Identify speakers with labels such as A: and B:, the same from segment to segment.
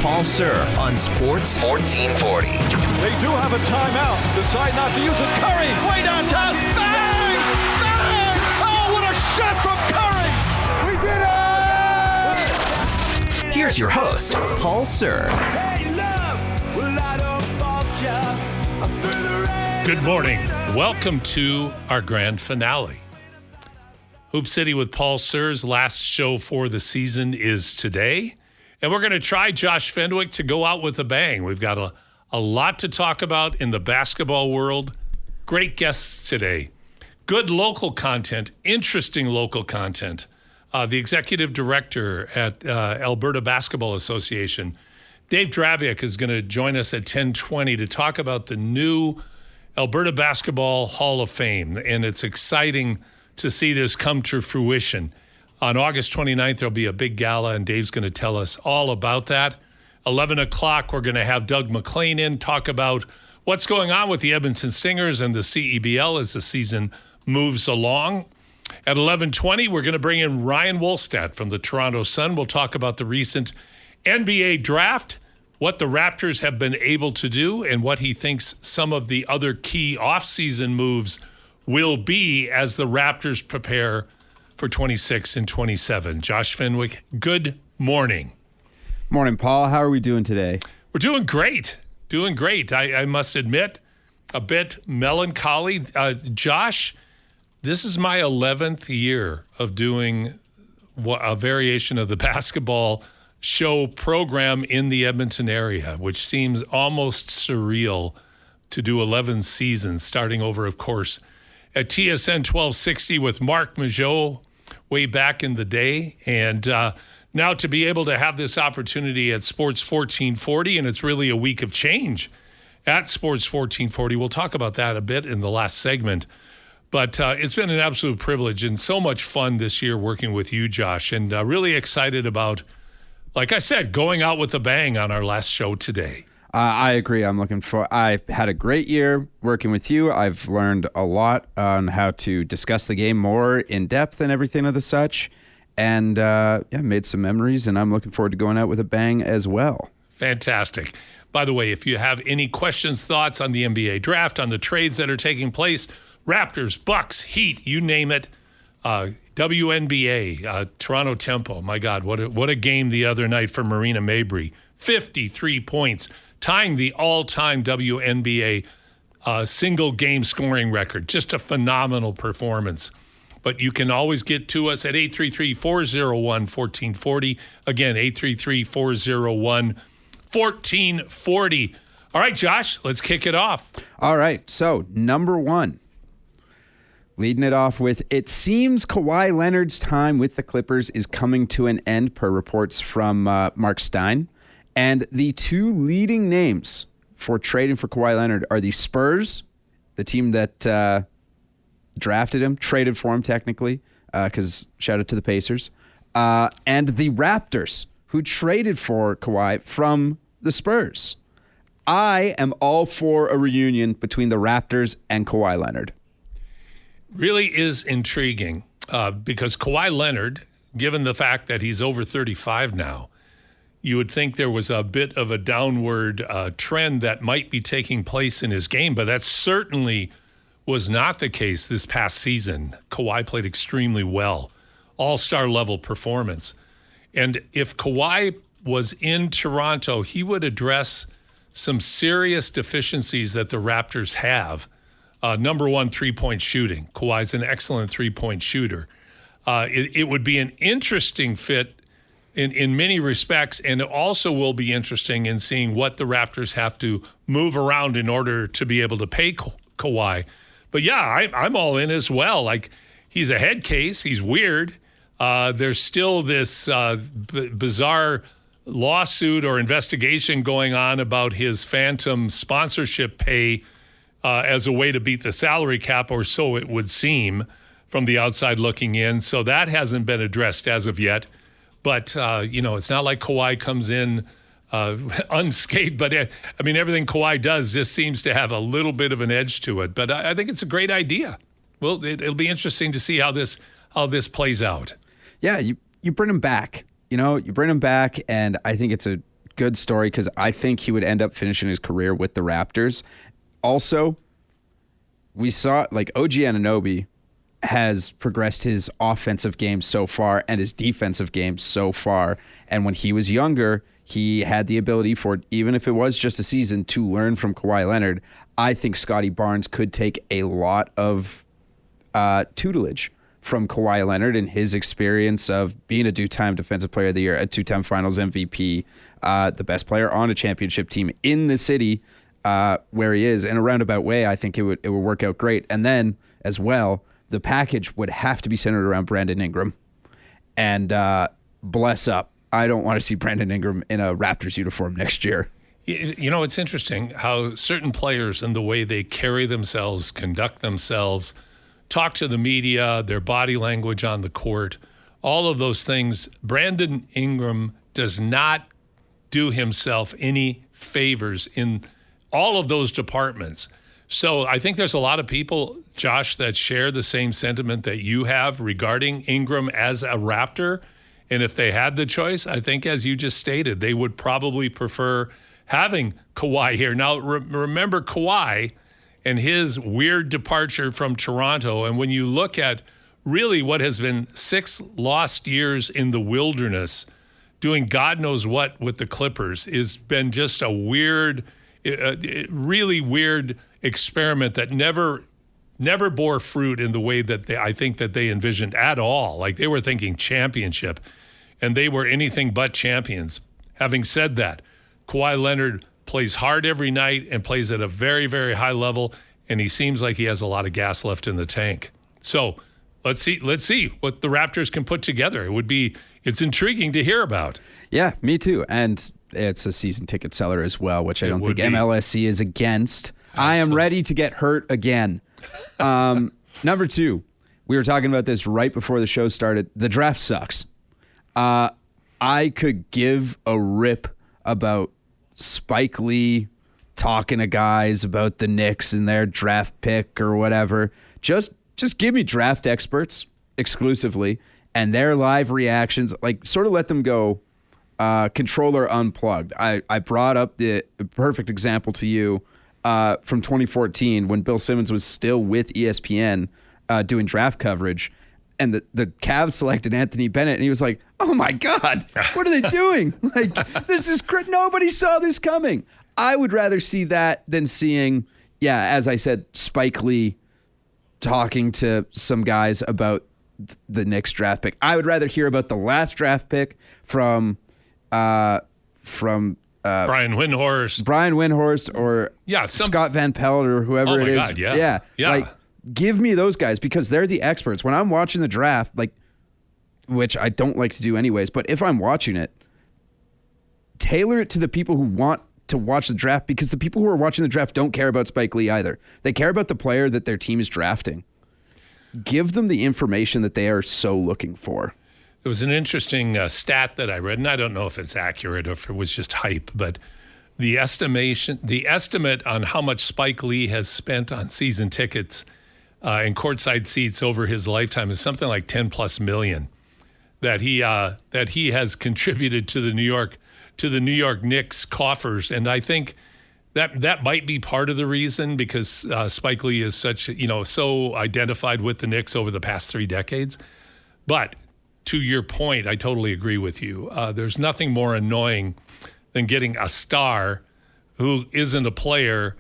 A: Paul Sir on Sports 1440.
B: They do have a timeout. Decide not to use it. Curry, way downtown. Bang! Bang! Oh, what a shot from Curry! We did it!
A: Here's your host, Paul Sir.
C: Good morning. Welcome to our grand finale. Hoop City with Paul Sir's last show for the season is today. And we're going to try Josh Fenwick to go out with a bang. We've got a lot to talk about in the basketball world. Great guests today. Good local content, interesting local content. The executive director at Alberta Basketball Association, Dave Drubiak, is going to join us at 10:20 to talk about the new Alberta Basketball Hall of Fame. And it's exciting to see this come to fruition. On August 29th, there'll be a big gala, and Dave's going to tell us all about that. 11 o'clock, we're going to have Doug McLean in, talk about what's going on with the Edmonton Stingers and the CEBL as the season moves along. At 11:20, we're going to bring in Ryan Wolstadt from the Toronto Sun. We'll talk about the recent NBA draft, what the Raptors have been able to do, and what he thinks some of the other key offseason moves will be as the Raptors prepare for 26 and 27. Josh Fenwick, good morning.
D: Morning, Paul. How are we doing today?
C: We're doing great. Doing great. I must admit, a bit melancholy. Josh, this is my 11th year of doing a variation of the basketball show program in the Edmonton area, which seems almost surreal to do 11 seasons, starting over, of course, at TSN 1260 with Mark Majot way back in the day. And now to be able to have this opportunity at Sports 1440, and it's really a week of change at Sports 1440. We'll talk about that a bit in the last segment. But it's been an absolute privilege and so much fun this year working with you, Josh, and really excited about, like I said, going out with a bang on our last show today.
D: I agree. I've had a great year working with you. I've learned a lot on how to discuss the game more in depth and everything of the such. And made some memories, and I'm looking forward to going out with a bang as well.
C: Fantastic. By the way, if you have any questions, thoughts on the NBA draft, on the trades that are taking place, Raptors, Bucks, Heat, you name it, WNBA, Toronto Tempo, my God, what a game the other night for Marina Mabrey. 53 points, tying the all-time WNBA single game scoring record. Just a phenomenal performance. But you can always get to us at 833-401-1440. Again, 833-401-1440. All right, Josh, let's kick it off.
D: All right, so number one. Leading it off with, it seems Kawhi Leonard's time with the Clippers is coming to an end, per reports from Mark Stein. And the two leading names for trading for Kawhi Leonard are the Spurs, the team that drafted him, traded for him technically, because shout out to the Pacers, and the Raptors, who traded for Kawhi from the Spurs. I am all for a reunion between the Raptors and Kawhi Leonard.
C: Really is intriguing because Kawhi Leonard, given the fact that he's over 35 now, you would think there was a bit of a downward trend that might be taking place in his game, but that certainly was not the case this past season. Kawhi played extremely well, all-star level performance. And if Kawhi was in Toronto, he would address some serious deficiencies that the Raptors have. Number one, three-point shooting. Kawhi's an excellent three-point shooter. It would be an interesting fit in many respects, and it also will be interesting in seeing what the Raptors have to move around in order to be able to pay Kawhi. But yeah, I'm all in as well. Like, he's a head case. He's weird. There's still this bizarre lawsuit or investigation going on about his phantom sponsorship pay as a way to beat the salary cap, or so it would seem from the outside looking in. So that hasn't been addressed as of yet. But, it's not like Kawhi comes in unscathed. But, everything Kawhi does just seems to have a little bit of an edge to it. But I think it's a great idea. Well, it'll be interesting to see how this plays out.
D: Yeah, you bring him back. You bring him back, and I think it's a good story because I think he would end up finishing his career with the Raptors. Also, we saw like OG Anunoby has progressed his offensive game so far and his defensive game so far. And when he was younger, he had the ability for, even if it was just a season, to learn from Kawhi Leonard. I think Scotty Barnes could take a lot of tutelage from Kawhi Leonard and his experience of being a two-time Defensive Player of the Year, a two-time Finals MVP, the best player on a championship team in the city where he is. In a roundabout way, I think it would work out great. And then, as well, the package would have to be centered around Brandon Ingram. And bless up, I don't want to see Brandon Ingram in a Raptors uniform next year.
C: You know, it's interesting how certain players and the way they carry themselves, conduct themselves, talk to the media, their body language on the court, all of those things. Brandon Ingram does not do himself any favors in all of those departments. So I think there's a lot of people, Josh, that share the same sentiment that you have regarding Ingram as a Raptor. And if they had the choice, I think, as you just stated, they would probably prefer having Kawhi here. Now, remember Kawhi and his weird departure from Toronto. And when you look at really what has been 6 lost years in the wilderness, doing God knows what with the Clippers, has been just a weird, really weird experiment that never bore fruit in the way that I think that they envisioned at all. Like they were thinking championship, and they were anything but champions. Having said that, Kawhi Leonard plays hard every night and plays at a very, very high level, and he seems like he has a lot of gas left in the tank. So let's see what the Raptors can put together. It's intriguing to hear about.
D: Yeah, me too. And it's a season ticket seller as well, which I don't think
C: be.
D: MLSC is against. Absolutely. I am ready to get hurt again. Number 2, we were talking about this right before the show started. The draft sucks. I could give a rip about Spike Lee talking to guys about the Knicks and their draft pick or whatever. Just give me draft experts exclusively and their live reactions. Like, sort of let them go controller unplugged. I brought up the perfect example to you from 2014 when Bill Simmons was still with ESPN doing draft coverage. And the Cavs selected Anthony Bennett, and he was like, "Oh my God, what are they doing? Like, this is nobody saw this coming." I would rather see that than seeing, as I said, Spike Lee talking to some guys about the Knicks draft pick. I would rather hear about the last draft pick from Brian
C: Windhorst,
D: or Scott Van Pelt or whoever it is.
C: God, yeah.
D: Like, give me those guys because they're the experts. When I'm watching the draft, like, which I don't like to do anyways, but if I'm watching it, tailor it to the people who want to watch the draft, because the people who are watching the draft don't care about Spike Lee either. They care about the player that their team is drafting. Give them the information that they are so looking for.
C: It was an interesting stat that I read, and I don't know if it's accurate or if it was just hype, but the estimate on how much Spike Lee has spent on season tickets and courtside seats over his lifetime is something like $10+ million that he has contributed to the New York Knicks coffers. And I think that might be part of the reason, because Spike Lee is so identified with the Knicks over the past 3 decades. But to your point, I totally agree with you. There's nothing more annoying than getting a star who isn't a player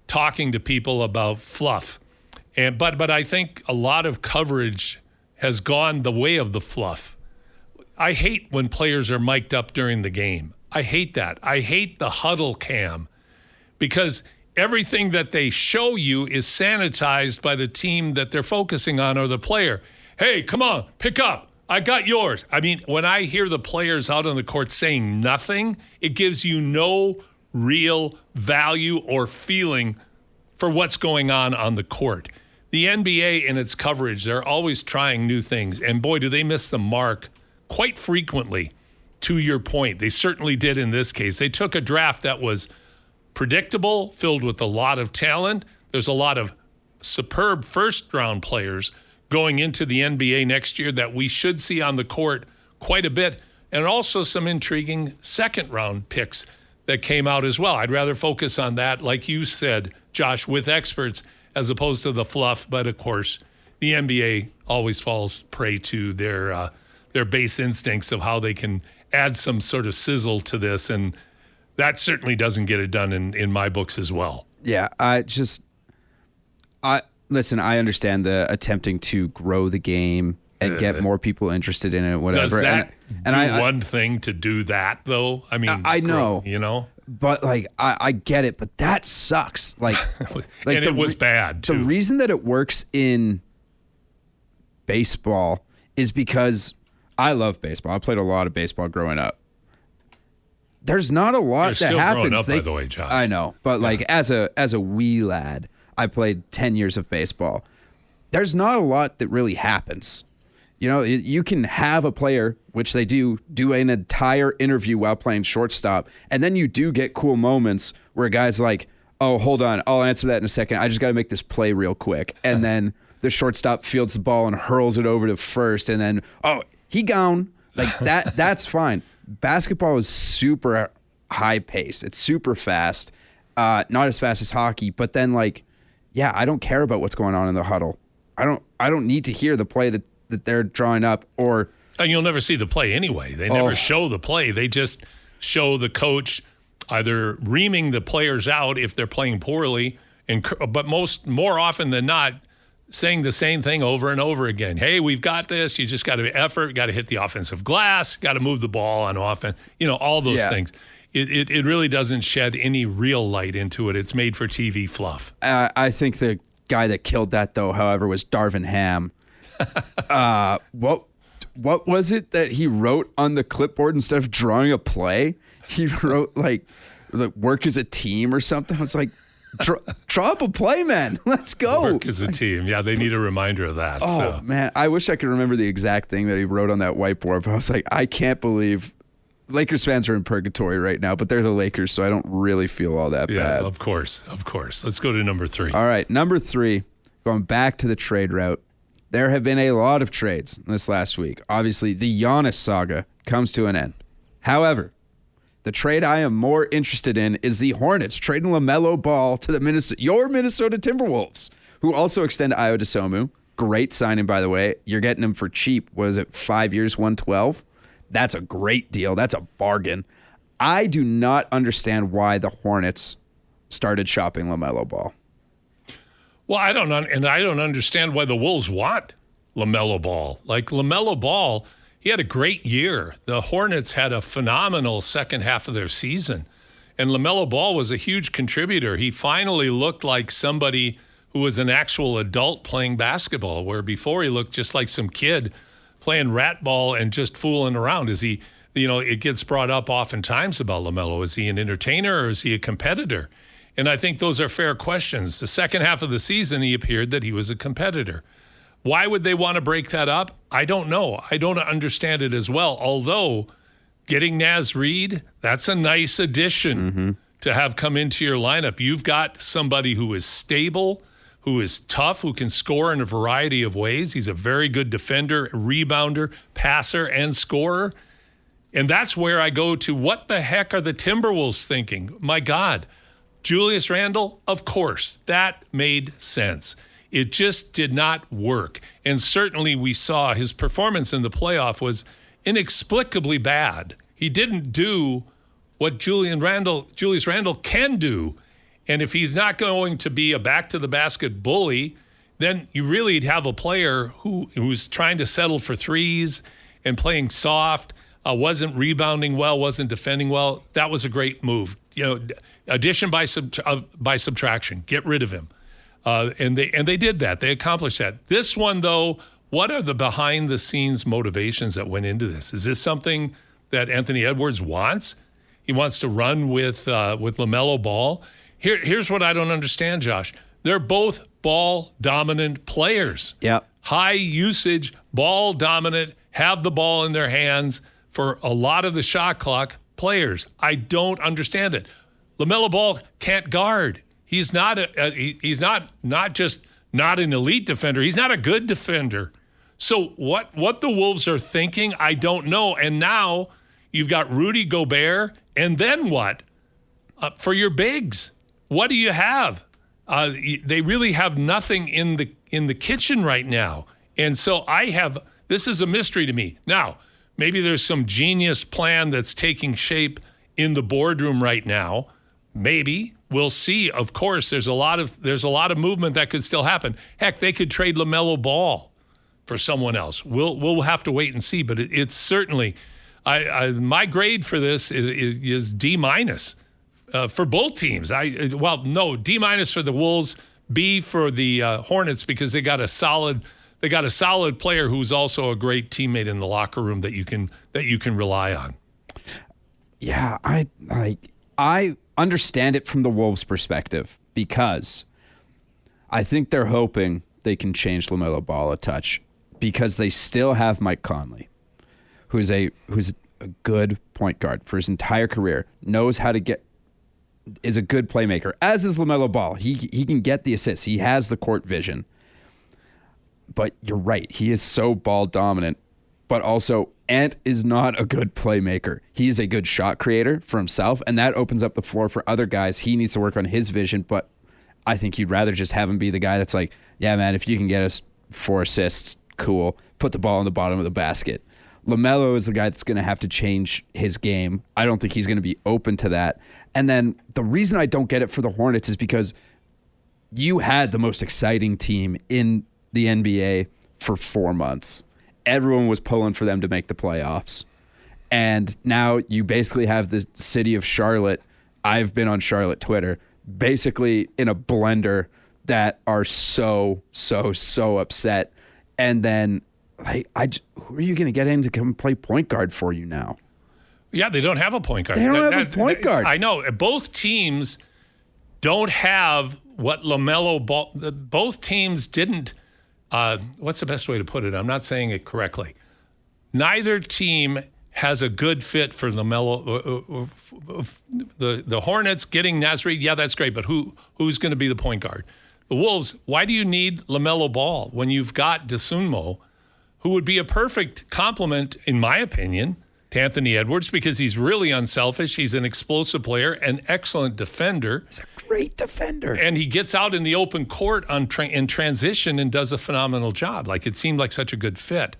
C: talking to people about fluff. But I think a lot of coverage has gone the way of the fluff. I hate when players are mic'd up during the game. I hate that. I hate the huddle cam, because everything that they show you is sanitized by the team that they're focusing on or the player. Hey, come on, pick up. I got yours. I mean, when I hear the players out on the court saying nothing, it gives you no real value or feeling for what's going on the court. The NBA in its coverage, they're always trying new things. And boy, do they miss the mark quite frequently, to your point. They certainly did in this case. They took a draft that was predictable, filled with a lot of talent. There's a lot of superb first-round players going into the NBA next year that we should see on the court quite a bit. and also some intriguing second-round picks that came out as well. I'd rather focus on that, like you said, Josh, with experts as opposed to the fluff. But, of course, the NBA always falls prey to their base instincts of how they can add some sort of sizzle to this, and that certainly doesn't get it done in my books as well.
D: Yeah, listen, I understand the attempting to grow the game and get more people interested in it, whatever.
C: Does that do one thing to do that, though? I mean,
D: I know.
C: You know?
D: But, like, I get it, but that sucks. Like
C: and it was bad, too.
D: The reason that it works in baseball is because I love baseball. I played a lot of baseball growing up. There's not a lot
C: You're
D: that happens.
C: Growing up, by the way, Josh.
D: I know, but like as a wee lad, I played 10 years of baseball. There's not a lot that really happens. You know, you can have a player, which they do an entire interview while playing shortstop, and then you do get cool moments where a guy's like, "Oh, hold on, I'll answer that in a second. I just got to make this play real quick," and then the shortstop fields the ball and hurls it over to first, and then he gone. Like that. That's fine. Basketball is super high paced. It's super fast. Not as fast as hockey, but then I don't care about what's going on in the huddle. I don't need to hear the play that they're drawing up,
C: and you'll never see the play anyway. They never show the play. They just show the coach either reaming the players out if they're playing poorly, but more often than not, saying the same thing over and over again. Hey, we've got this. You just got to effort, got to hit the offensive glass, got to move the ball on offense. You know, all those things. It really doesn't shed any real light into it. It's made for TV fluff.
D: I think the guy that killed that, though, however, was Darvin Ham. What was it that he wrote on the clipboard instead of drawing a play? He wrote like work as a team or something. It's like, draw up a play, man. Let's go.
C: Work as a team. Yeah, they need a reminder of that.
D: Oh, man. I wish I could remember the exact thing that he wrote on that whiteboard, but I was like, I can't believe Lakers fans are in purgatory right now, but they're the Lakers, so I don't really feel all that bad.
C: Yeah, of course. Let's go to number 3.
D: All right, number 3, going back to the trade route. There have been a lot of trades this last week. Obviously, the Giannis saga comes to an end. However, the trade I am more interested in is the Hornets trading LaMelo Ball to your Minnesota Timberwolves, who also extend Ayo Dosunmu. Great signing, by the way. You're getting him for cheap. Was it 5 years, $112? That's a great deal. That's a bargain. I do not understand why the Hornets started shopping LaMelo Ball.
C: Well, I don't understand why the Wolves want LaMelo Ball. Like LaMelo Ball, he had a great year. The Hornets had a phenomenal second half of their season. And LaMelo Ball was a huge contributor. He finally looked like somebody who was an actual adult playing basketball, where before he looked just like some kid playing rat ball and just fooling around. Is he, it gets brought up oftentimes about LaMelo. Is he an entertainer or is he a competitor? And I think those are fair questions. The second half of the season, he appeared that he was a competitor. Why would they want to break that up? I don't know. I don't understand it as well. Although getting Naz Reid, that's a nice addition to have come into your lineup. You've got somebody who is stable, who is tough, who can score in a variety of ways. He's a very good defender, rebounder, passer, and scorer. And that's where I go to, what the heck are the Timberwolves thinking? My God, Julius Randle, of course, that made sense. It just did not work. And certainly we saw his performance in the playoff was inexplicably bad. He didn't do what Julius Randle can do. And if he's not going to be a back-to-the-basket bully, then you really have a player who's trying to settle for threes and playing soft, wasn't rebounding well, wasn't defending well. That was a great move. Addition by subtraction. Get rid of him. And they did that. They accomplished that. This one, though, what are the behind-the-scenes motivations that went into this? Is this something that Anthony Edwards wants? He wants to run with LaMelo Ball. Here's what I don't understand, Josh. They're both ball-dominant players.
D: Yep.
C: High usage, ball-dominant, have the ball in their hands for a lot of the shot clock players. I don't understand it. LaMelo Ball can't guard. He's not he's not just not an elite defender. He's not a good defender. So what the Wolves are thinking, I don't know. And now you've got Rudy Gobert, and then what? For your bigs, what do you have? They really have nothing in the kitchen right now. And so this is a mystery to me. Now, maybe there's some genius plan that's taking shape in the boardroom right now. Maybe. We'll see. Of course, there's a lot of movement that could still happen. Heck, they could trade LaMelo Ball for someone else. We'll have to wait and see, but it's certainly my grade for this is D- for both teams. D- for the Wolves, B for the Hornets, because they got a solid player who's also a great teammate in the locker room that you can rely on.
D: Yeah, I understand it from the Wolves' perspective, because I think they're hoping they can change LaMelo Ball a touch, because they still have Mike Conley, who's a good point guard for his entire career, is a good playmaker, as is LaMelo Ball. He can get the assists. He has the court vision. But you're right. He is so ball dominant. But also, Ant is not a good playmaker. He's a good shot creator for himself, and that opens up the floor for other guys. He needs to work on his vision, but I think you'd rather just have him be the guy that's like, yeah, man, if you can get us 4 assists, cool. Put the ball in the bottom of the basket. LaMelo is the guy that's going to have to change his game. I don't think he's going to be open to that. And then the reason I don't get it for the Hornets is because you had the most exciting team in the NBA for 4 months. Everyone was pulling for them to make the playoffs. And now you basically have the city of Charlotte. I've been on Charlotte Twitter, basically in a blender, that are so upset. And then who are you going to get in to come play point guard for you now?
C: Yeah, they don't have a point guard.
D: They don't have a point guard.
C: I know. Both teams don't have what LaMelo Ball. Both teams didn't. What's the best way to put it? I'm not saying it correctly. Neither team has a good fit for LaMelo. The Hornets getting Nasri, yeah, that's great, but who's going to be the point guard? The Wolves, why do you need LaMelo Ball when you've got DeSunmo, who would be a perfect complement, in my opinion, to Anthony Edwards, because he's really unselfish. He's an explosive player, an excellent defender.
D: He's a great defender.
C: And he gets out in the open court in transition and does a phenomenal job. Like, it seemed like such a good fit.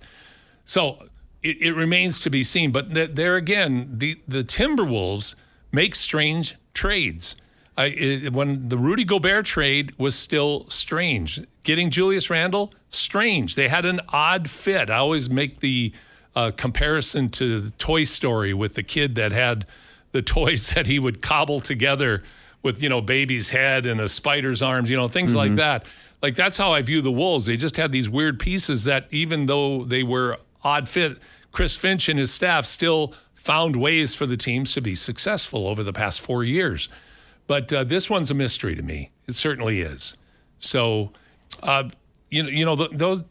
C: So it remains to be seen. But there again, the Timberwolves make strange trades. When the Rudy Gobert trade was still strange. Getting Julius Randle, strange. They had an odd fit. I always make the comparison to the Toy Story with the kid that had the toys that he would cobble together with, baby's head and a spider's arms, things like that. Like, that's how I view the Wolves. They just had these weird pieces that, even though they were odd fit, Chris Finch and his staff still found ways for the teams to be successful over the past 4 years. But this one's a mystery to me. It certainly is. So, those.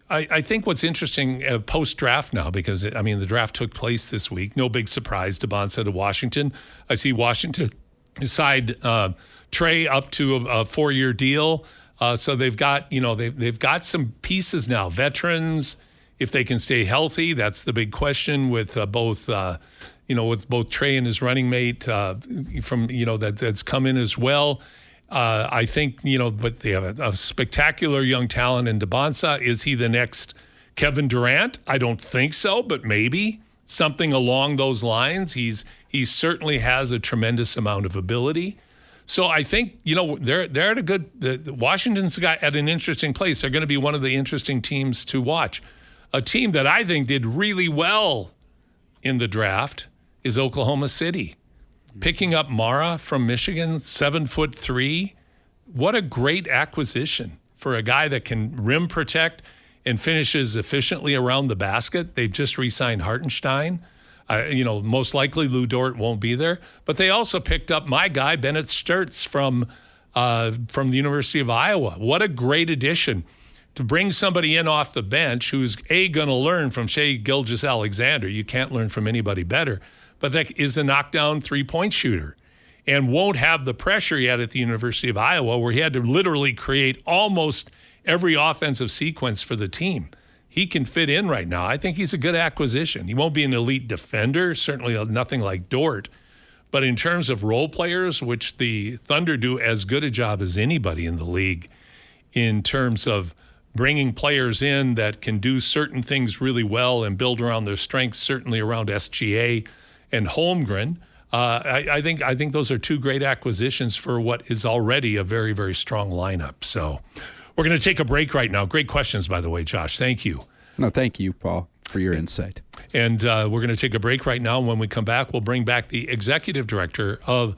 C: I think what's interesting post-draft now, because, the draft took place this week. No big surprise, Devon to Washington. I see Washington side Trey up to a 4-year deal. So they've got, they've got some pieces now. Veterans, if they can stay healthy, that's the big question with both Trey and his running mate that's come in as well. I think, but they have a spectacular young talent in Debonsa. Is he the next Kevin Durant? I don't think so, but maybe something along those lines. He certainly has a tremendous amount of ability. So I think, they're at a good, Washington's got at an interesting place. They're going to be one of the interesting teams to watch. A team that I think did really well in the draft is Oklahoma City. Picking up Mara from Michigan, 7'3". What a great acquisition for a guy that can rim protect and finishes efficiently around the basket. They've just re-signed Hartenstein. Most likely Lou Dort won't be there. But they also picked up my guy, Bennett Sturtz from the University of Iowa. What a great addition to bring somebody in off the bench who's, going to learn from Shai Gilgeous-Alexander. You can't learn from anybody better. But that is a knockdown three-point shooter and won't have the pressure he had at the University of Iowa, where he had to literally create almost every offensive sequence for the team. he can fit in right now. I think he's a good acquisition. He won't be an elite defender, certainly nothing like Dort. But in terms of role players, which the Thunder do as good a job as anybody in the league in terms of bringing players in that can do certain things really well and build around their strengths, certainly around SGA and Holmgren. I think those are two great acquisitions for what is already a very, very strong lineup. So we're going to take a break right now. Great questions, by the way, Josh. Thank you.
D: No, thank you, Paul, for your insight.
C: And we're going to take a break right now. When we come back, we'll bring back the executive director of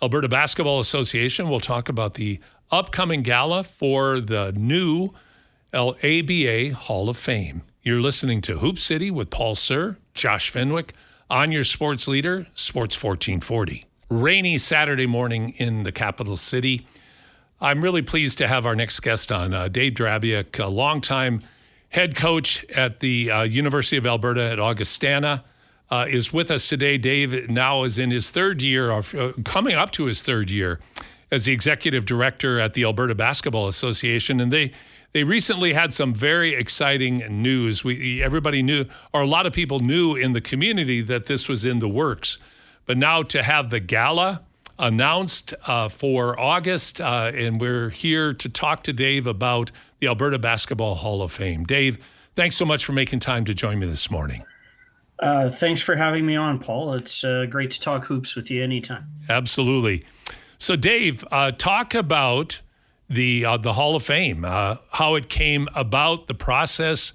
C: Alberta Basketball Association. We'll talk about the upcoming gala for the new ABA Hall of Fame. You're listening to Hoop City with Paul Sir, Josh Fenwick, on your sports leader, Sports 1440. Rainy Saturday morning in the capital city. I'm really pleased to have our next guest on, Dave Drubiak, a longtime head coach at the University of Alberta at Augustana, is with us today. Dave now is in his third year, coming up to his third year as the executive director at the Alberta Basketball Association. And they recently had some very exciting news. Everybody knew, or a lot of people knew in the community that this was in the works. But now to have the gala announced for August, and we're here to talk to Dave about the Alberta Basketball Hall of Fame. Dave, thanks so much for making time to join me this morning.
E: Thanks for having me on, Paul. It's great to talk hoops with you anytime.
C: Absolutely. So, Dave, talk about the Hall of Fame, how it came about, the process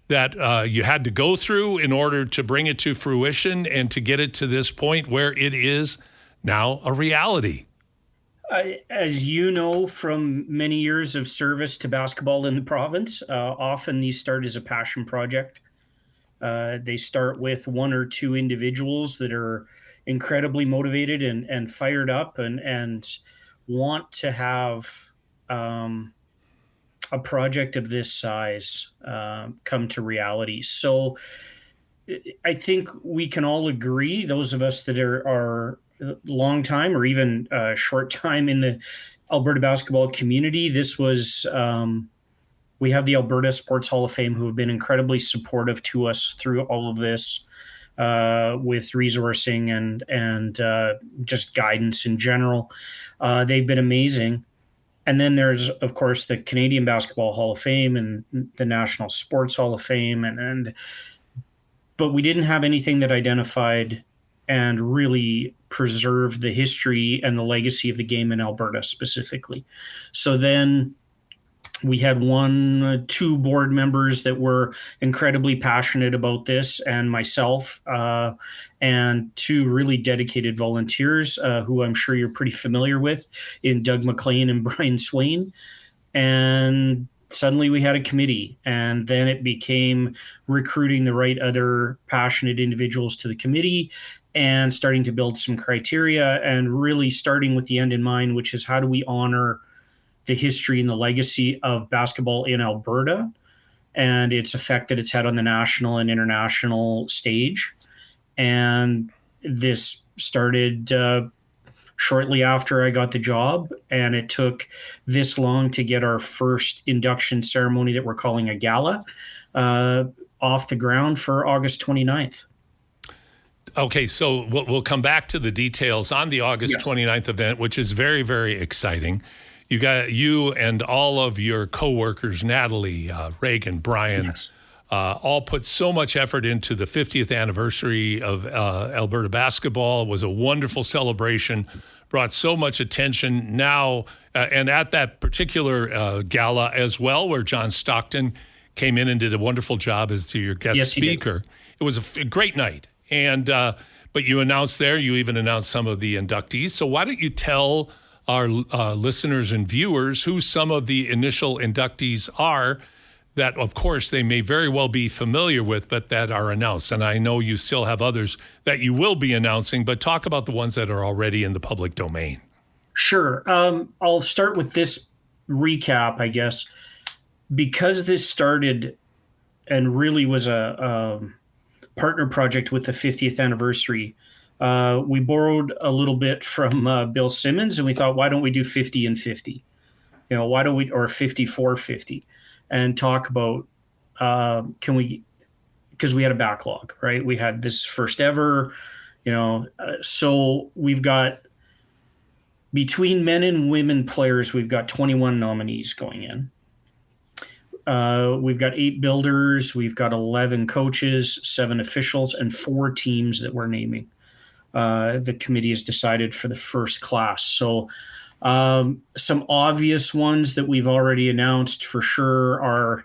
C: that you had to go through in order to bring it to fruition and to get it to this point where it is now a reality.
E: As you know from many years of service to basketball in the province, often these start as a passion project. They start with one or two individuals that are incredibly motivated and fired up and want to have a project of this size come to reality. So I think we can all agree, those of us that are long time or even short time in the Alberta basketball community, this was we have the Alberta Sports Hall of Fame who have been incredibly supportive to us through all of this with resourcing and just guidance in general. They've been amazing. And then there's, of course, the Canadian Basketball Hall of Fame and the National Sports Hall of Fame. But we didn't have anything that identified and really preserved the history and the legacy of the game in Alberta specifically. So then we had two board members that were incredibly passionate about this, and myself, and two really dedicated volunteers who I'm sure you're pretty familiar with in Doug McLean and Brian Swain. And suddenly we had a committee, and then it became recruiting the right other passionate individuals to the committee and starting to build some criteria and really starting with the end in mind, which is how do we honor the history and the legacy of basketball in Alberta and its effect that it's had on the national and international stage. And this started shortly after I got the job, and it took this long to get our first induction ceremony that we're calling a gala off the ground for August 29th.
C: Okay, so we'll come back to the details on the August 29th event, which is very, very exciting. You got you and all of your coworkers, Natalie, Reagan, Brian, all put so much effort into the 50th anniversary of Alberta basketball. It was a wonderful celebration, brought so much attention now. And at that particular gala as well, where John Stockton came in and did a wonderful job as your guest speaker. It was a great night. And but you announced there, you even announced some of the inductees. So why don't you tell our listeners and viewers who some of the initial inductees are that, of course, they may very well be familiar with, but that are announced. And I know you still have others that you will be announcing, but talk about the ones that are already in the public domain.
E: Sure. I'll start with this recap, I guess. Because this started and really was a partner project with the 50th anniversary, we borrowed a little bit from Bill Simmons, and we thought, why don't we do 50 and 50? Why don't we, or 54-50, and talk about can we, because we had a backlog, right? We had this first ever, so we've got, between men and women players, we've got 21 nominees going in. We've got 8 builders, we've got 11 coaches, 7 officials, and 4 teams that we're naming. The committee has decided for the first class. So some obvious ones that we've already announced for sure are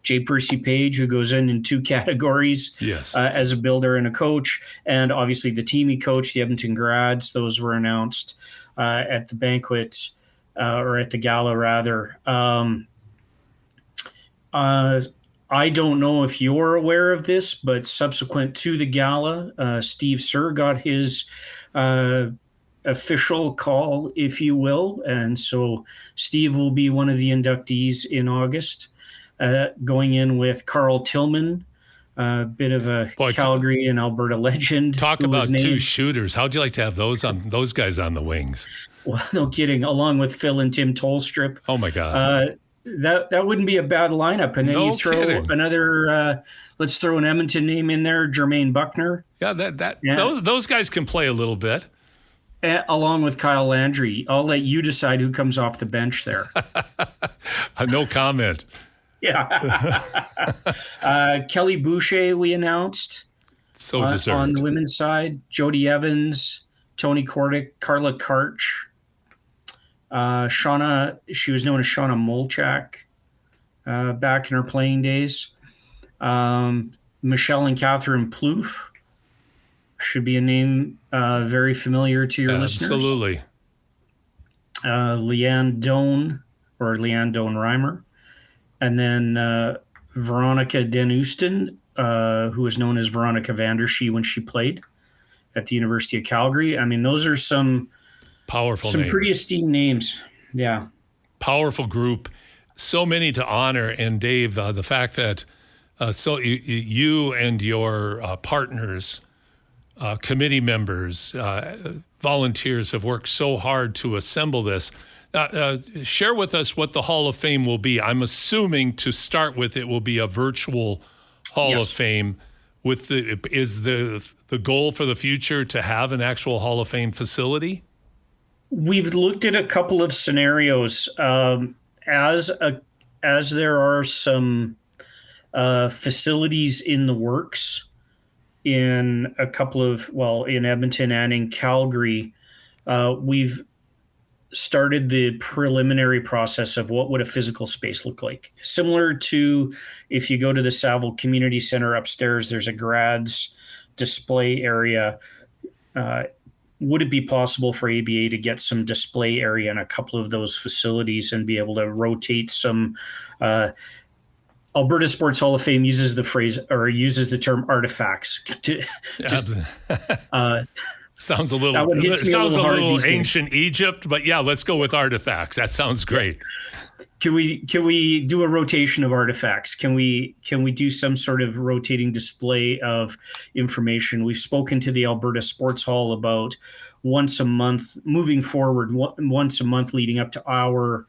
E: J. Percy Page, who goes in 2 categories.
C: Yes.
E: As a builder and a coach, and obviously the team he coached, the Edmonton Grads. Those were announced at the banquet, or at the gala rather. I don't know if you're aware of this, but subsequent to the gala, Steve Sir got his official call, if you will. And so Steve will be one of the inductees in August, going in with Carl Tillman, a bit of a Calgary and Alberta legend.
C: Talk about 2 shooters. How'd you like to have those guys on the wings? Well,
E: no kidding. Along with Phil and Tim Tolstrip.
C: Oh my God.
E: That wouldn't be a bad lineup. And then
C: No
E: you throw
C: kidding.
E: another, let's throw an Edmonton name in there, Jermaine Buckner.
C: Yeah, those guys can play a little bit.
E: Along with Kyle Landry. I'll let you decide who comes off the bench there.
C: No comment.
E: Yeah. Kelly Boucher, we announced.
C: So deserved.
E: On the women's side, Jody Evans, Tony Kordick, Carla Karch, Shauna, she was known as Shauna Molchak back in her playing days. Michelle and Catherine Plouffe should be a name very familiar to your listeners.
C: Absolutely.
E: Leanne Doan Reimer. And then Veronica Den Oosten, who was known as Veronica Vandershee when she played at the University of Calgary. I mean, those are some
C: powerful names.
E: Pretty esteemed names. Yeah.
C: Powerful group. So many to honor. And Dave, the fact that you and your partners, committee members, volunteers have worked so hard to assemble this. Share with us what the Hall of Fame will be. I'm assuming to start with it will be a virtual Hall of Fame. Is the goal for the future to have an actual Hall of Fame facility?
E: We've looked at a couple of scenarios. As there are some facilities in the works in a couple of, in Edmonton and in Calgary, we've started the preliminary process of what would a physical space look like. Similar to if you go to the Saville Community Center upstairs, there's a grads display area. Would it be possible for ABA to get some display area in a couple of those facilities and be able to rotate some? Alberta Sports Hall of Fame uses the phrase, or uses the term, artifacts.
C: Sounds a little ancient Egypt, but yeah, let's go with artifacts. That sounds great.
E: Can we do a rotation of artifacts? Can we do some sort of rotating display of information? We've spoken to the Alberta Sports Hall about once a month, moving forward, once a month leading up to our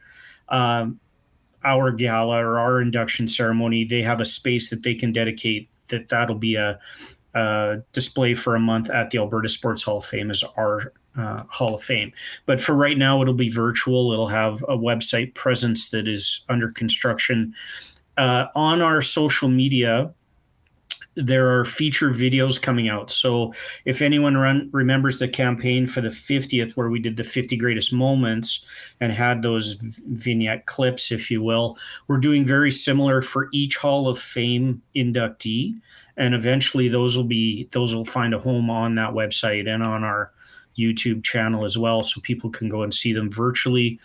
E: gala or our induction ceremony. They have a space that they can dedicate. That'll be a display for a month at the Alberta Sports Hall of Fame as our Hall of Fame. But for right now, it'll be virtual. It'll have a website presence that is under construction. On our social media, there are feature videos coming out. So if anyone remembers the campaign for the 50th, where we did the 50 greatest moments and had those vignette clips, if you will, we're doing very similar for each Hall of Fame inductee. And eventually those will find a home on that website and on our YouTube channel as well, so people can go and see them virtually.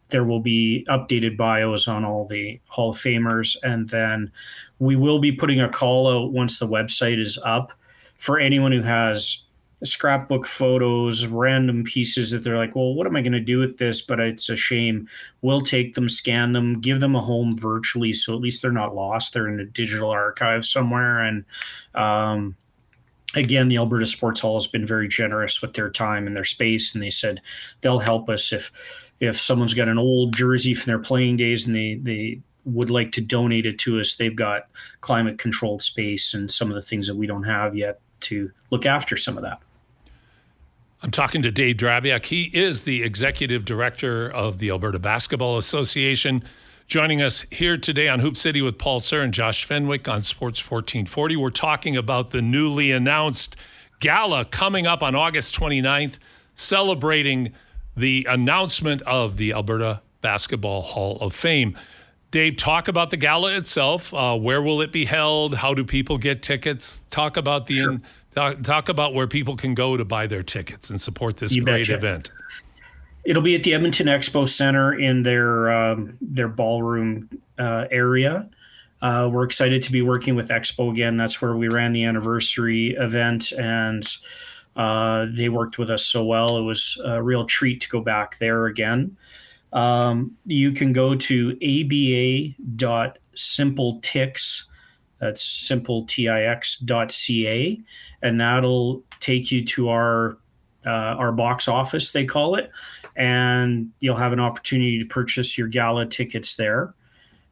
E: There will be updated bios on all the Hall of Famers, and then we will be putting a call out once the website is up for anyone who has scrapbook photos, random pieces that they're like, well, what am I going to do with this? But it's a shame. We'll take them, scan them, give them a home virtually, so at least they're not lost. They're in a digital archive somewhere. And again, the Alberta Sports Hall has been very generous with their time and their space, and they said they'll help us if someone's got an old jersey from their playing days and they would like to donate it to us, they've got climate controlled space and some of the things that we don't have yet to look after some of that.
C: I'm talking to Dave Drubiak. He is the executive director of the Alberta Basketball Association, joining us here today on Hoop City with Paul Sir and Josh Fenwick on Sports 1440. We're talking about the newly announced gala coming up on August 29th, celebrating the announcement of the Alberta Basketball Hall of Fame. Dave, talk about the gala itself. Where will it be held? How do people get tickets? Talk about
E: Sure.
C: Talk about where people can go to buy their tickets and support this
E: You
C: great
E: betcha.
C: event.
E: It'll be at the Edmonton Expo Center in their ballroom area. We're excited to be working with Expo again. That's where we ran the anniversary event, and they worked with us so well. It was a real treat to go back there again. You can go to aba.simpletix, that's simpletix.ca, and that'll take you to our box office, they call it, and you'll have an opportunity to purchase your gala tickets there.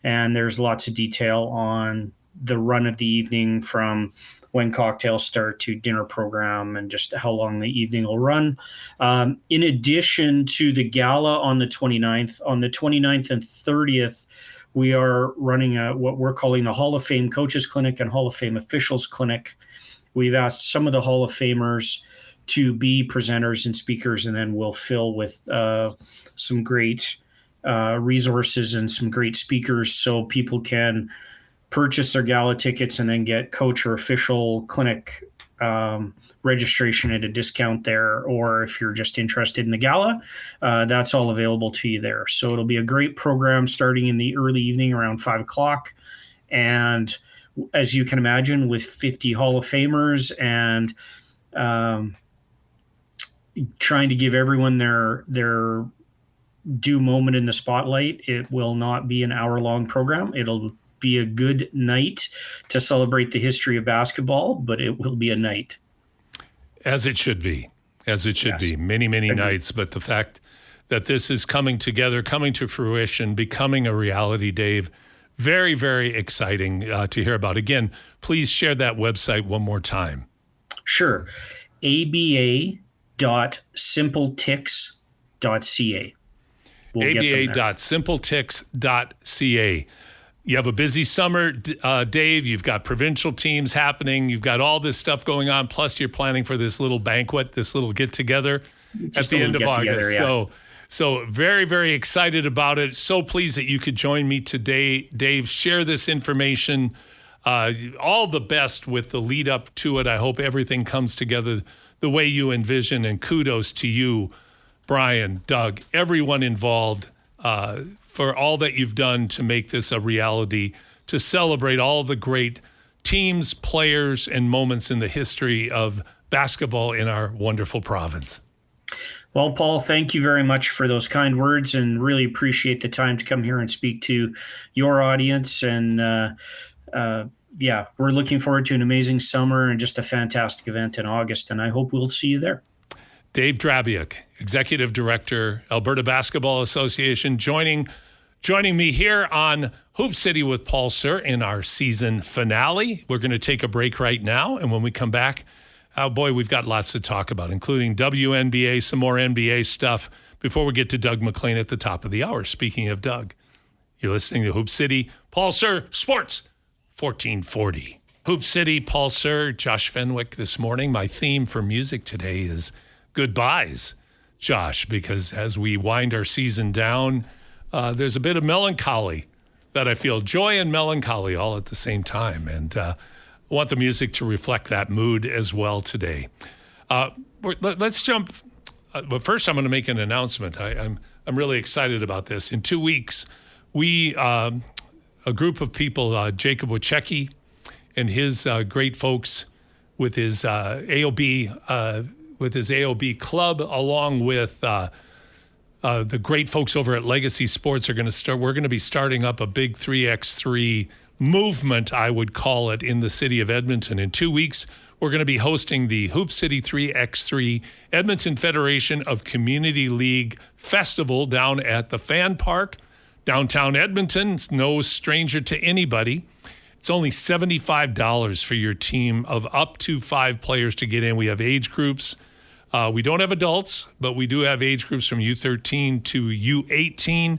E: And there's lots of detail on the run of the evening, from when cocktails start to dinner program and just how long the evening will run. In addition to the gala on the 29th, on the 29th and 30th, we are running what we're calling the Hall of Fame Coaches Clinic and Hall of Fame Officials Clinic. We've asked some of the Hall of Famers to be presenters and speakers, and then we'll fill with some great resources and some great speakers so people can purchase their gala tickets and then get coach or official clinic registration at a discount there. Or if you're just interested in the gala, that's all available to you there. So it'll be a great program starting in the early evening around 5 o'clock. And as you can imagine, with 50 Hall of Famers and trying to give everyone their due moment in the spotlight, it will not be an hour-long program. It'll be a good night to celebrate the history of basketball, but it will be a night.
C: As it should be. As it should be. Many, many nights. But the fact that this is coming together, coming to fruition, becoming a reality, Dave, very, very exciting to hear about. Again, please share that website one more time.
E: Sure. aba.simpletix.ca.
C: aba.simpletix.ca. You have a busy summer, Dave. You've got provincial teams happening. You've got all this stuff going on. Plus, you're planning for this little banquet, this little get-together at the end of August.
E: Yeah.
C: So very, very excited about it. So pleased that you could join me today, Dave. Share this information. All the best with the lead up to it. I hope everything comes together the way you envision. And kudos to you, Brian, Doug, everyone involved, for all that you've done to make this a reality, to celebrate all the great teams, players, and moments in the history of basketball in our wonderful province.
E: Well, Paul, thank you very much for those kind words, and really appreciate the time to come here and speak to your audience. And we're looking forward to an amazing summer and just a fantastic event in August, and I hope we'll see you there.
C: Dave Drubiak, Executive Director, Alberta Basketball Association, joining me here on Hoop City with Paul Sir in our season finale. We're going to take a break right now, and when we come back, we've got lots to talk about, including WNBA, some more NBA stuff, before we get to Doug McLean at the top of the hour. Speaking of Doug, you're listening to Hoop City, Paul Sir, Sports 1440. Hoop City, Paul Sir, Josh Fenwick this morning. My theme for music today is goodbyes, Josh, because as we wind our season down, there's a bit of melancholy that I feel, joy and melancholy all at the same time. And I want the music to reflect that mood as well today. Let's jump. But first, I'm going to make an announcement. I'm really excited about this. In 2 weeks, we, a group of people, Jacob Wachecki and his great folks with his AOB club, along with the great folks over at Legacy Sports, we're going to be starting up a big 3x3 movement, I would call it, in the city of Edmonton. In 2 weeks, we're going to be hosting the Hoop City 3x3 Edmonton Federation of Community League Festival down at the Fan Park. Downtown Edmonton's no stranger to anybody. It's only $75 for your team of up to 5 players to get in. We have age groups. We don't have adults, but we do have age groups from U13 to U18.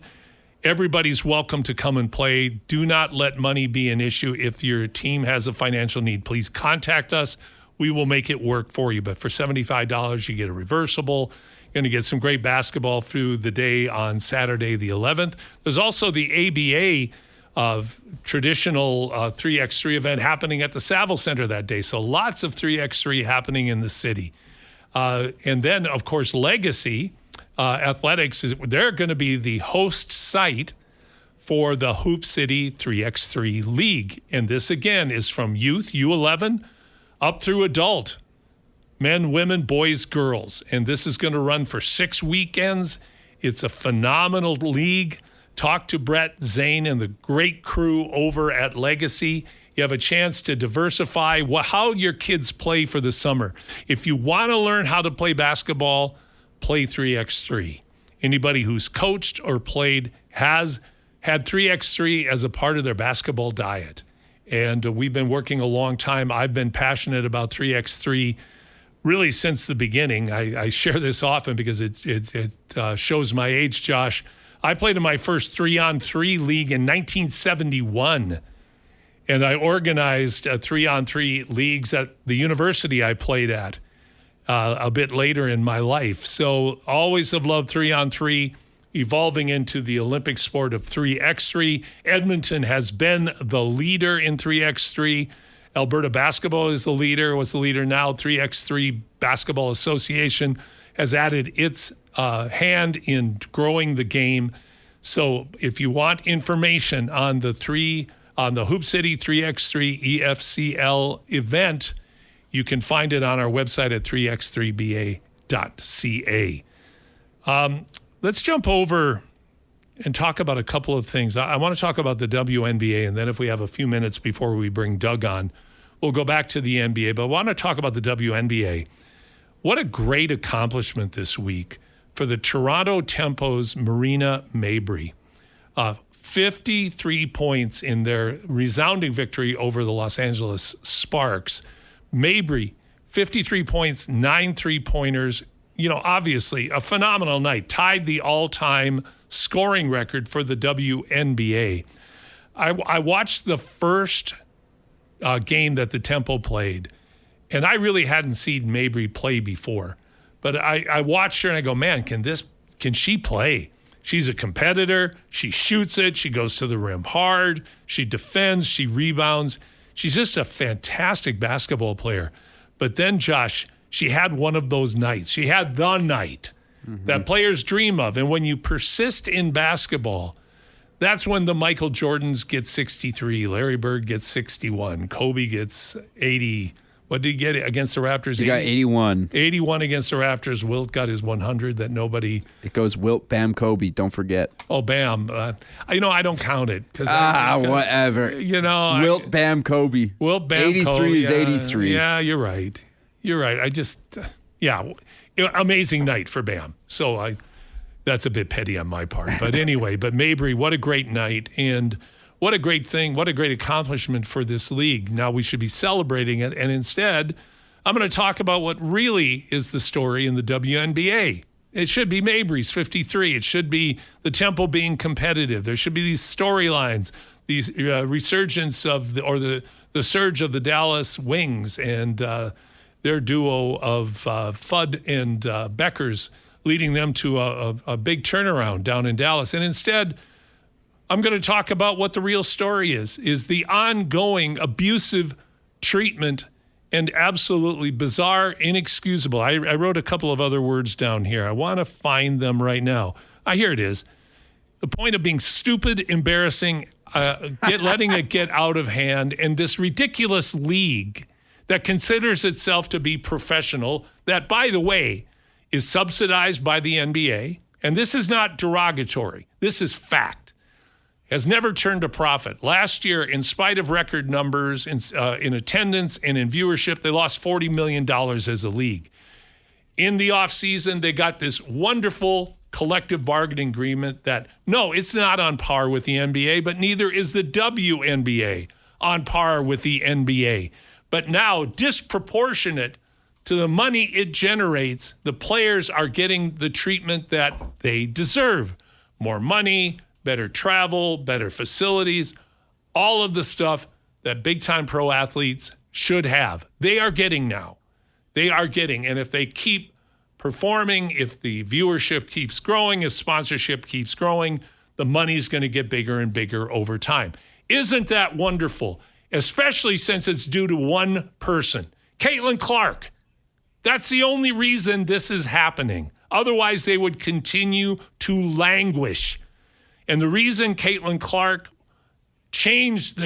C: Everybody's welcome to come and play. Do not let money be an issue. If your team has a financial need, please contact us. We will make it work for you. But for $75, you get a reversible. You're going to get some great basketball through the day on Saturday the 11th. There's also the ABA traditional 3x3 event happening at the Saville Center that day. So lots of 3x3 happening in the city. And then, of course, Legacy Athletics, they're going to be the host site for the Hoop City 3x3 League. And this, again, is from youth, U11, up through adult, men, women, boys, girls. And this is going to run for 6 weekends. It's a phenomenal league. Talk to Brett, Zane, and the great crew over at Legacy. You have a chance to diversify how your kids play for the summer. If you want to learn how to play basketball, play 3x3. Anybody who's coached or played has had 3x3 as a part of their basketball diet. And we've been working a long time. I've been passionate about 3x3 really since the beginning. I share this often because it shows my age, Josh. I played in my first 3-on-3 league in 1971, and I organized 3-on-3 leagues at the university I played at a bit later in my life. So always have loved 3-on-3, evolving into the Olympic sport of 3x3. Edmonton has been the leader in 3x3. Alberta Basketball is the leader, was the leader now. 3x3 Basketball Association has added its hand in growing the game. So if you want information on the Hoop City 3x3 EFCL event, you can find it on our website at 3x3ba.ca. Let's jump over and talk about a couple of things. I want to talk about the WNBA, and then if we have a few minutes before we bring Doug on, we'll go back to the NBA. But I want to talk about the WNBA. What a great accomplishment this week for the Toronto Tempo's Marina Mabrey. 53 points in their resounding victory over the Los Angeles Sparks. Mabrey, 53 points, 9 3-pointers. You know, obviously a phenomenal night. Tied the all-time scoring record for the WNBA. I watched the first game that the Tempo played, and I really hadn't seen Mabrey play before. But I watched her and I go, man, can she play? She's a competitor. She shoots it. She goes to the rim hard. She defends. She rebounds. She's just a fantastic basketball player. But then, Josh, she had one of those nights. She had the night that players dream of. And when you persist in basketball, that's when the Michael Jordans get 63, Larry Bird gets 61, Kobe gets 80. What did he get against the Raptors?
D: He got 81.
C: 81 against the Raptors. Wilt got his 100 that nobody...
D: It goes Wilt, Bam, Kobe. Don't forget.
C: Oh, Bam. I don't count it.
D: Whatever. Wilt, Bam, Kobe.
C: Wilt, Bam,
D: 83
C: Kobe.
D: is 83.
C: Yeah, you're right. I just... amazing night for Bam. So that's a bit petty on my part. But anyway, Mabrey, what a great night. And... what a great thing, what a great accomplishment for this league. Now we should be celebrating it, and instead, I'm going to talk about what really is the story in the WNBA. It should be Mabrey's 53. It should be the Tempo being competitive. There should be these storylines, these resurgence of the surge of the Dallas Wings and their duo of Fudd and Beckers, leading them to a big turnaround down in Dallas. And instead, I'm going to talk about what the real story is the ongoing abusive treatment and absolutely bizarre, inexcusable. I wrote a couple of other words down here. I want to find them right now. Here it is. The point of being stupid, embarrassing, letting it get out of hand, and this ridiculous league that considers itself to be professional, that, by the way, is subsidized by the NBA. And this is not derogatory. This is fact. Has never turned a profit. Last year, in spite of record numbers in attendance and in viewership, they lost $40 million as a league. In the offseason, they got this wonderful collective bargaining agreement that, no, it's not on par with the NBA, but neither is the WNBA on par with the NBA. But now, disproportionate to the money it generates, the players are getting the treatment that they deserve. More money, better travel, better facilities, all of the stuff that big-time pro athletes should have. They are getting now. They are getting. And if they keep performing, if the viewership keeps growing, if sponsorship keeps growing, the money's going to get bigger and bigger over time. Isn't that wonderful? Especially since it's due to one person, Caitlin Clark. That's the only reason this is happening. Otherwise, they would continue to languish. And the reason Caitlin Clark changed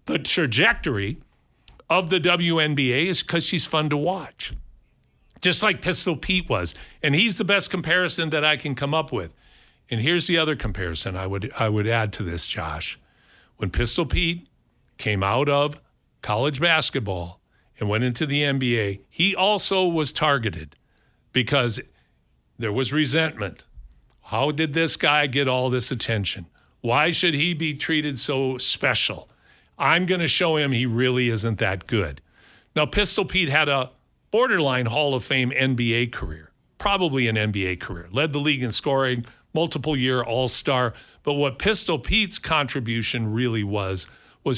C: the trajectory of the WNBA is because she's fun to watch. Just like Pistol Pete was. And he's the best comparison that I can come up with. And here's the other comparison I would add to this, Josh. When Pistol Pete came out of college basketball and went into the NBA, he also was targeted because there was resentment. How did this guy get all this attention? Why should he be treated so special? I'm going to show him he really isn't that good. Now, Pistol Pete had a borderline Hall of Fame NBA career, probably an NBA career, led the league in scoring, multiple-year All-Star. But what Pistol Pete's contribution really was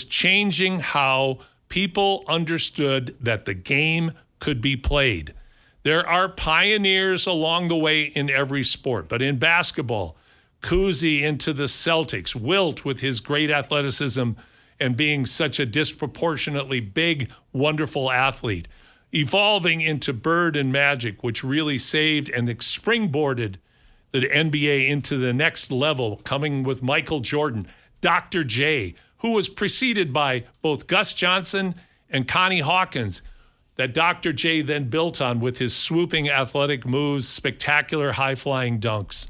C: changing how people understood that the game could be played. There are pioneers along the way in every sport, but in basketball, Cousy into the Celtics, Wilt with his great athleticism and being such a disproportionately big, wonderful athlete, evolving into Bird and Magic, which really saved and springboarded the NBA into the next level, coming with Michael Jordan, Dr. J, who was preceded by both Gus Johnson and Connie Hawkins, that Dr. J then built on with his swooping athletic moves, spectacular high-flying dunks,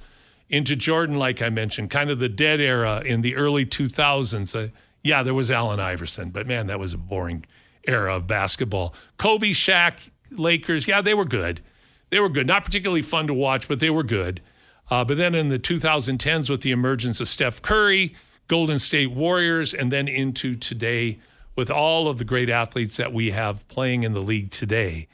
C: into Jordan, like I mentioned, kind of the dead era in the early 2000s. Yeah, there was Allen Iverson, but man, that was a boring era of basketball. Kobe, Shaq, Lakers, yeah, they were good. They were good. Not particularly fun to watch, but they were good. But then in the 2010s with the emergence of Steph Curry, Golden State Warriors, and then into today with all of the great athletes that we have playing in the league today,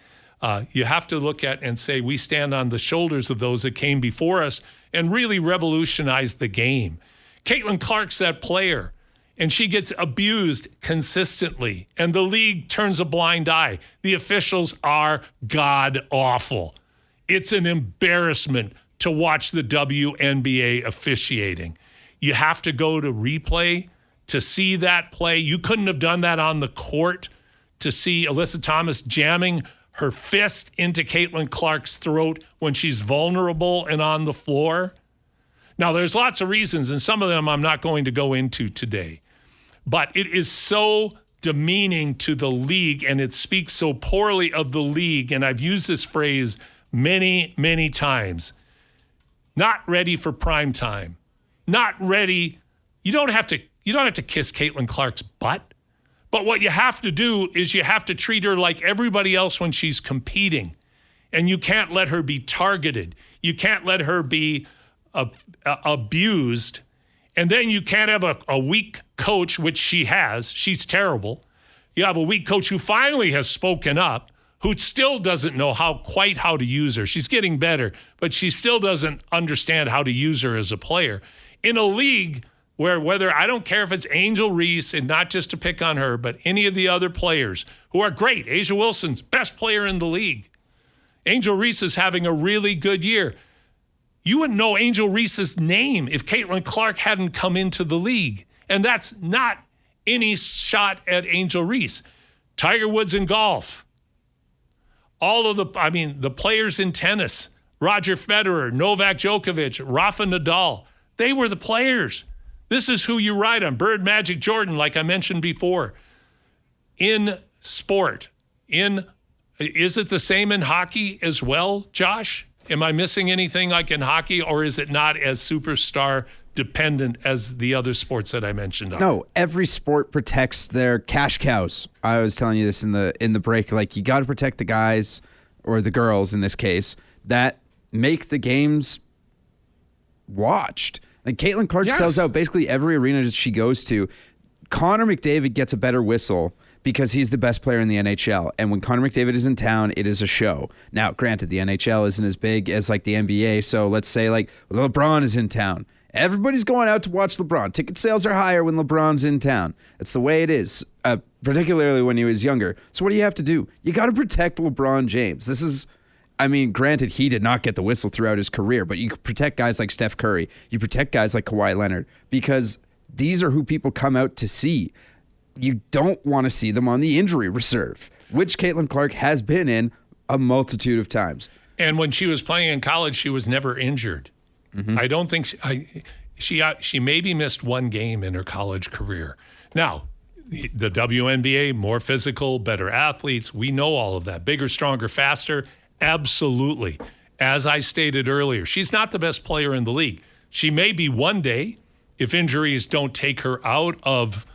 C: you have to look at and say we stand on the shoulders of those that came before us and really revolutionized the game. Caitlin Clark's that player, and she gets abused consistently, and the league turns a blind eye. The officials are god-awful. It's an embarrassment to watch the WNBA officiating. You have to go to replay to see that play. You couldn't have done that on the court to see Alyssa Thomas jamming her fist into Caitlin Clark's throat when she's vulnerable and on the floor. Now, there's lots of reasons, and some of them I'm not going to go into today. But it is so demeaning to the league, and it speaks so poorly of the league, and I've used this phrase many, many times. Not ready for prime time. Not ready. You don't have to kiss Caitlin Clark's butt. But what you have to do is you have to treat her like everybody else when she's competing. And you can't let her be targeted. You can't let her be abused. And then you can't have a weak coach, which she has. She's terrible. You have a weak coach who finally has spoken up, who still doesn't know quite how to use her. She's getting better, but she still doesn't understand how to use her as a player. In a league where I don't care if it's Angel Reese, and not just to pick on her, but any of the other players who are great. Asia Wilson's best player in the league. Angel Reese is having a really good year. You wouldn't know Angel Reese's name if Caitlin Clark hadn't come into the league. And that's not any shot at Angel Reese. Tiger Woods in golf. All of the players in tennis, Roger Federer, Novak Djokovic, Rafa Nadal, they were the players. This is who you ride on. Bird, Magic, Jordan, like I mentioned before. In sport, is it the same in hockey as well, Josh? Am I missing anything like in hockey, or is it not as superstar dependent as the other sports that I mentioned?
D: No, every sport protects their cash cows. I was telling you this in the break. Like, you got to protect the guys, or the girls in this case, that make the games watched. Like Caitlin Clark
C: Yes.
D: sells out basically every arena that she goes to. Connor McDavid gets a better whistle because he's the best player in the NHL. And when Connor McDavid is in town, it is a show. Now, granted, the NHL isn't as big as like the NBA. So let's say like LeBron is in town. Everybody's going out to watch LeBron. Ticket sales are higher when LeBron's in town. It's the way it is, particularly when he was younger. So what do you have to do? You got to protect LeBron James. This is, I mean, granted, he did not get the whistle throughout his career, but you protect guys like Steph Curry. You protect guys like Kawhi Leonard because these are who people come out to see. You don't want to see them on the injury reserve, which Caitlin Clark has been in a multitude of times.
C: And when she was playing in college, she was never injured. Mm-hmm. I don't think she maybe missed one game in her college career. Now, the WNBA, more physical, better athletes. We know all of that. Bigger, stronger, faster. Absolutely. As I stated earlier, she's not the best player in the league. She may be one day if injuries don't take her out of,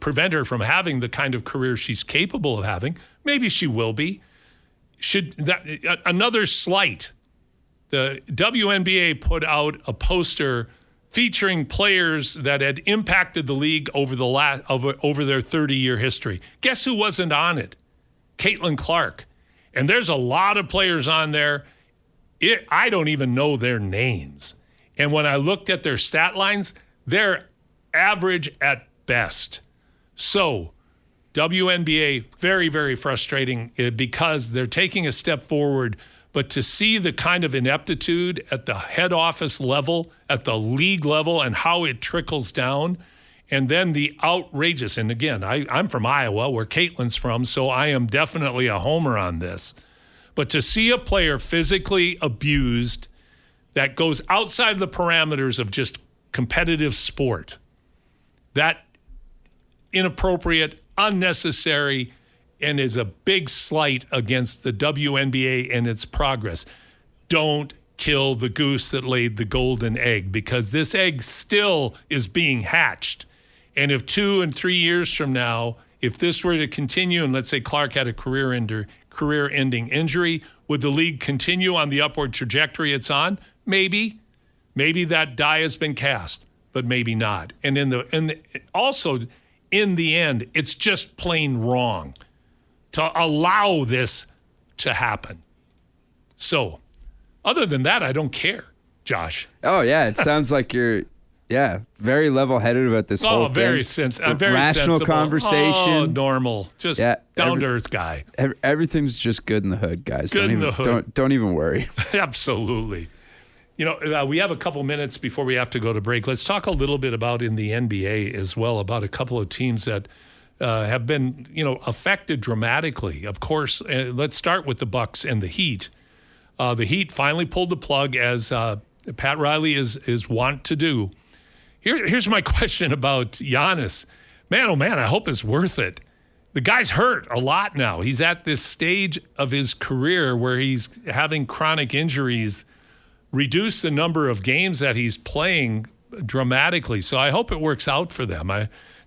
C: prevent her from having the kind of career she's capable of having. Maybe she will be. Another slight. The WNBA put out a poster featuring players that had impacted the league over their 30-year history. Guess who wasn't on it? Caitlin Clark. And there's a lot of players on there. I don't even know their names. And when I looked at their stat lines, they're average at best. So WNBA, very, very frustrating because they're taking a step forward. But to see the kind of ineptitude at the head office level, at the league level, and how it trickles down, and then the outrageous, and again, I'm from Iowa, where Caitlin's from, so I am definitely a homer on this. But to see a player physically abused that goes outside the parameters of just competitive sport, that inappropriate, unnecessary, and is a big slight against the WNBA and its progress. Don't kill the goose that laid the golden egg, because this egg still is being hatched. And if 2 and 3 years from now, if this were to continue, and let's say Clark had a career-ending injury, would the league continue on the upward trajectory it's on? Maybe. Maybe that die has been cast, but maybe not. And also, in the end, it's just plain wrong to allow this to happen. So, other than that, I don't care, Josh.
D: Oh, yeah. It sounds like you're, very level-headed about this whole thing.
C: Very
D: rational
C: sensible.
D: conversation.
C: Oh, normal. Just down-to-earth guy.
D: Everything's just good in the hood, guys.
C: Good in the hood.
D: Don't even worry.
C: Absolutely. We have a couple minutes before we have to go to break. Let's talk a little bit about in the NBA as well, about a couple of teams that have been, affected dramatically. Of course, let's start with the Bucks and the Heat. The Heat finally pulled the plug, as Pat Riley is wont to do. Here's my question about Giannis. Man, oh man, I hope it's worth it. The guy's hurt a lot now. He's at this stage of his career where he's having chronic injuries reduce the number of games that he's playing dramatically. So I hope it works out for them.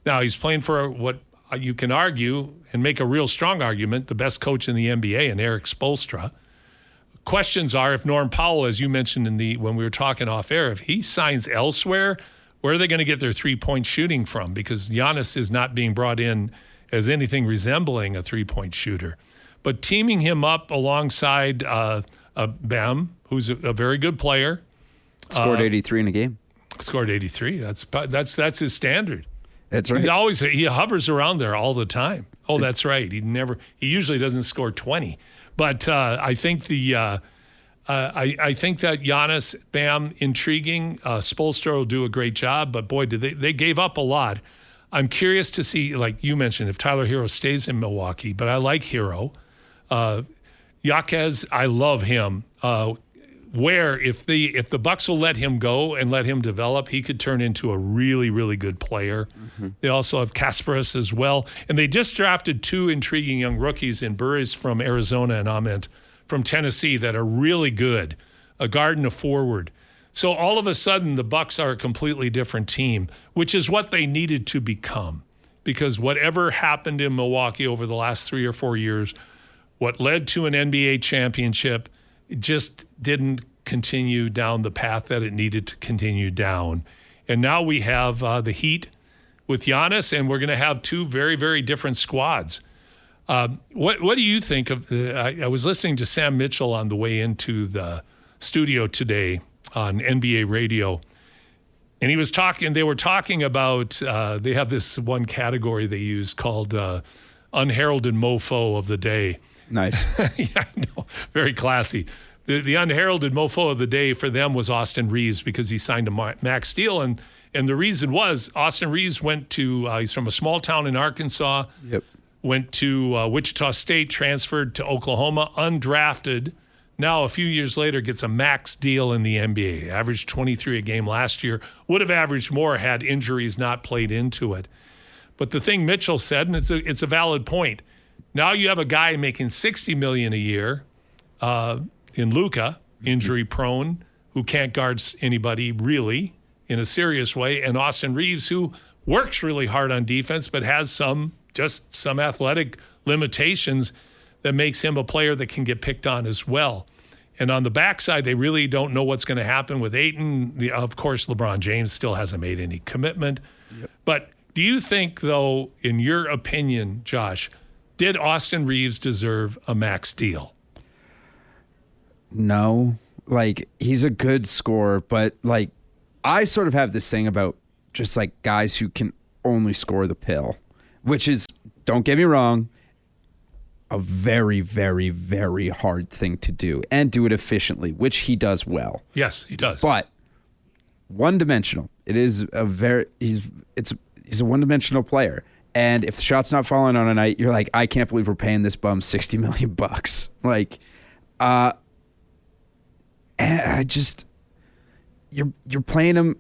C: Now he's playing for what you can argue and make a real strong argument, the best coach in the NBA, and Eric Spoelstra. Questions are, if Norm Powell, as you mentioned when we were talking off air, if he signs elsewhere, where are they going to get their three-point shooting from? Because Giannis is not being brought in as anything resembling a three-point shooter. But teaming him up alongside Bam, who's a very good player.
D: Scored 83 in a game.
C: Scored 83. That's his standard.
D: That's right.
C: He hovers around there all the time. Oh, that's right. He usually doesn't score 20. But I think I think that Giannis, Bam, intriguing. Spoelstra will do a great job, but boy, they gave up a lot. I'm curious to see, like you mentioned, if Tyler Hero stays in Milwaukee, but I like Hero. Jaquez, I love him. Where if the Bucks will let him go and let him develop, he could turn into a really, really good player. Mm-hmm. They also have Kasparas as well. And they just drafted 2 intriguing young rookies in Burris from Arizona and Ament from Tennessee that are really good, a guard and a forward. So all of a sudden, the Bucks are a completely different team, which is what they needed to become. Because whatever happened in Milwaukee over the last 3 or 4 years, what led to an NBA championship, it just didn't continue down the path that it needed to continue down. And now we have the Heat with Giannis, and we're going to have two very, very different squads. What do you think of? I was listening to Sam Mitchell on the way into the studio today on NBA radio, and he was talking. They were talking about. They have this one category they use called unheralded mofo of the day.
D: Nice.
C: Yeah, I know. Very classy. The unheralded mofo of the day for them was Austin Reeves because he signed a max deal, and the reason was Austin Reeves went to. He's from a small town in Arkansas.
D: Yep.
C: Went to Wichita State, transferred to Oklahoma, undrafted. Now, a few years later, gets a max deal in the NBA. Averaged 23 a game last year. Would have averaged more had injuries not played into it. But the thing Mitchell said, and it's a valid point. Now you have a guy making $60 million a year in Luka, injury prone, who can't guard anybody really in a serious way, and Austin Reeves, who works really hard on defense but has some athletic limitations that makes him a player that can get picked on as well. And on the backside, they really don't know what's going to happen with Ayton. Of course, LeBron James still hasn't made any commitment. Yep. But do you think, though, in your opinion, Josh, did Austin Reeves deserve a max deal?
D: No. Like, he's a good scorer, but, like, I sort of have this thing about just, like, guys who can only score the pill. Which is, don't get me wrong, a very, very, very hard thing to do and do it efficiently, which he does well.
C: Yes, he does.
D: But one-dimensional. He's a one-dimensional player. And if the shot's not falling on a night, you're like, I can't believe we're paying this bum $60 million. Like, I just, you're playing him.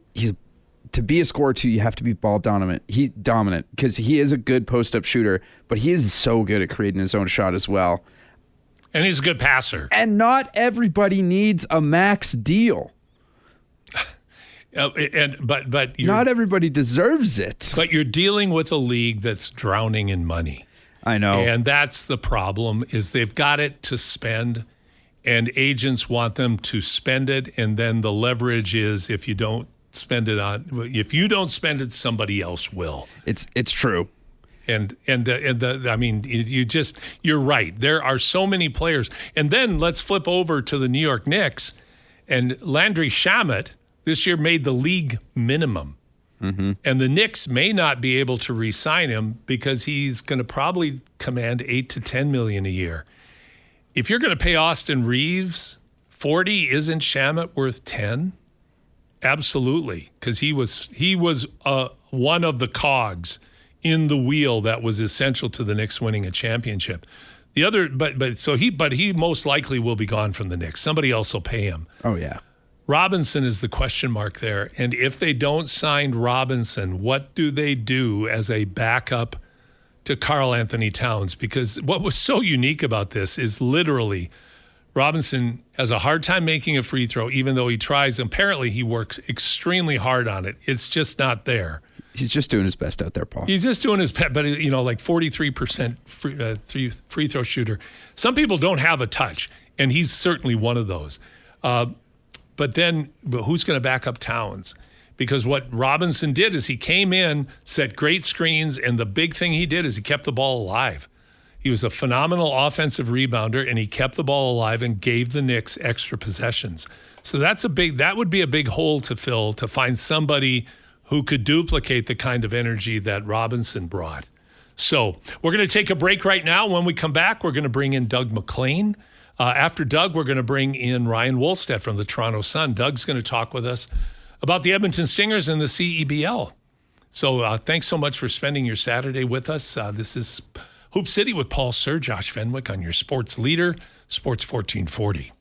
D: To be a scorer too, you have to be ball dominant. Dominant because he is a good post-up shooter, but he is so good at creating his own shot as well.
C: And he's a good passer.
D: And not everybody needs a max deal.
C: But
D: not everybody deserves it.
C: But you're dealing with a league that's drowning in money.
D: I know.
C: And that's the problem, is they've got it to spend, and agents want them to spend it, and then the leverage is if you don't spend it, somebody else will.
D: It's true.
C: And I mean, you're right. There are so many players. And then let's flip over to the New York Knicks, and Landry Shamet this year made the league minimum. Mm-hmm. And the Knicks may not be able to re-sign him because he's going to probably command $8 to $10 million a year. If you're going to pay Austin Reeves $40, isn't Shamet worth $10? Absolutely, because he was one of the cogs in the wheel that was essential to the Knicks winning a championship. The other, but he most likely will be gone from the Knicks. Somebody else will pay him.
D: Oh yeah.
C: Robinson is the question mark there, and if they don't sign Robinson, what do they do as a backup to Karl Anthony Towns? Because what was so unique about this is literally Robinson has a hard time making a free throw, even though he tries. Apparently, he works extremely hard on it. It's just not there.
D: He's just doing his best out there, Paul.
C: He's just doing his best, but like 43% free throw shooter. Some people don't have a touch, and he's certainly one of those. But who's going to back up Towns? Because what Robinson did is he came in, set great screens, and the big thing he did is he kept the ball alive. He was a phenomenal offensive rebounder, and he kept the ball alive and gave the Knicks extra possessions. So that would be a big hole to fill, to find somebody who could duplicate the kind of energy that Robinson brought. So we're going to take a break right now. When we come back, we're going to bring in Doug McLean. After Doug, we're going to bring in Ryan Wolstead from the Toronto Sun. Doug's going to talk with us about the Edmonton Stingers and the CEBL. So thanks so much for spending your Saturday with us. This is Hoop City with Paul Sir, Josh Fenwick on your sports leader, Sports 1440.